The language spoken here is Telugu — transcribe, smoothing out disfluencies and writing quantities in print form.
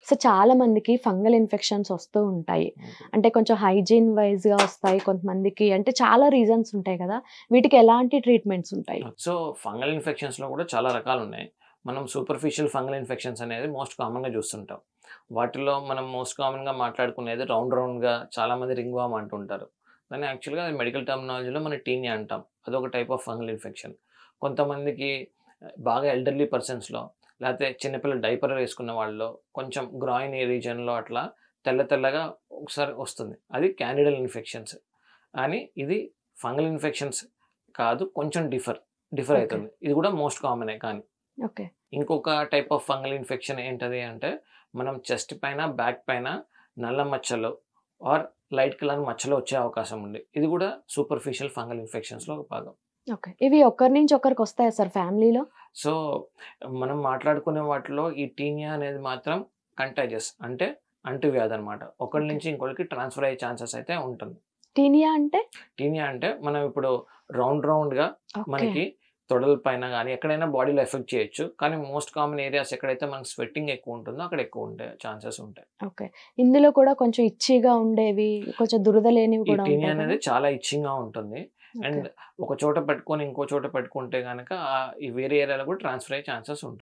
సో, చాలా మందికి ఫంగల్ ఇన్ఫెక్షన్స్ వస్తూ ఉంటాయి. ఓకే. అంటే కొంచెం హైజీన్ వైస్‌గా వస్తాయి. కొంతమందికి అంటే చాలా రీజన్స్ ఉంటాయి కదా! వీటికి ఎలాంటి ట్రీట్మెంట్స్ ఉంటాయి? సో, ఫంగల్ ఇన్ఫెక్షన్స్‌లో కూడా చాలా రకాలున్నాయి. మనం సూపర్ఫిషియల్ ఫంగల్ ఇన్ఫెక్షన్స్ అనేది మోస్ట్ కామన్‌గా చూస్తుంటాం. వాటిలో మనం మోస్ట్ కామన్‌గా మాట్లాడుకునేది రౌండ్‌గా చాలామంది రింగ్ వార్మ్ అంటుంటారు. కానీ యాక్చువల్‌గా అది మెడికల్ టర్మినాలజీలో మనం టీనియా అంటాం. అదొక టైప్ ఆఫ్ ఫంగల్ ఇన్ఫెక్షన్. కొంతమందికి బాగా ఎల్డర్లీ పర్సన్స్‌లో లేకపోతే చిన్నపిల్లలు డైపర్ వేసుకున్న వాళ్ళలో కొంచెం గ్రాయిన్ ఏ రీజియన్‌లో అట్లా తెల్లగా ఒకసారి వస్తుంది. అది క్యాండిడల్ ఇన్ఫెక్షన్స్. కానీ ఇది ఫంగల్ ఇన్ఫెక్షన్స్ కాదు. కొంచెం డిఫర్ ఓకే. అయితుంది. ఇది కూడా మోస్ట్ కామనే కానీ. ఓకే. ఇంకొక టైప్ ఆఫ్ ఫంగల్ ఇన్ఫెక్షన్ ఏంటది అంటే, మనం చెస్ట్ పైన, బ్యాక్ పైన నల్ల మచ్చలు ఆర్ లైట్ కలర్ మచ్చలు వచ్చే అవకాశం ఉంది. ఇది కూడా సూపర్ఫిషియల్ ఫంగల్ ఇన్ఫెక్షన్స్‌లో ఒక భాగం. ఓకే. ఇవి ఒకరి నుంచి ఒకరికొస్తాయా సార్ ఫ్యామిలీలో? సో, మనం మాట్లాడుకునే వాటిలో ఈ టీనియా అనేది మాత్రం కంటాజియస్ అంటే అంటువ్యాధి అన్నమాట. ఒకళ్ళ ఓకే. నుంచి ఇంకోళ్ళకి ట్రాన్స్‌ఫర్ అయ్యే ఛాన్సెస్ అయితే ఉంటుంది. టీనియా అంటే? టీనియా అంటే మనం ఇప్పుడు రౌండ్‌గా ఓకే. మనకి తొడల పైన గాని, ఎక్కడైనా బాడీలో ఎఫెక్ట్ చేయొచ్చు. కానీ మోస్ట్ కామన్ ఏరియాస్ ఎక్కడైతే మనకు స్వెట్టింగ్ ఎక్కువ ఉంటుందో అక్కడ ఎక్కువ ఉండే ఛాన్సెస్ ఉంటాయి. ఓకే. ఇందులో కూడా కొంచెం ఇచ్చీగా ఉండేవి, కొంచెం దురద లేనివి ఈ కూడా టీనియా ఉంటాయి అనేది కదా! చాలా ఇచ్చింగ్‌గా ఉంటుంది. ఓకే. అండ్ ఒక చోట పెట్టుకొని ఇంకో చోట పెట్టుకుంటే గనక ఈ వేరే ఏరియాలో కూడా ట్రాన్స్‌ఫర్ అయ్యే ఛాన్సెస్ ఉంటాయి.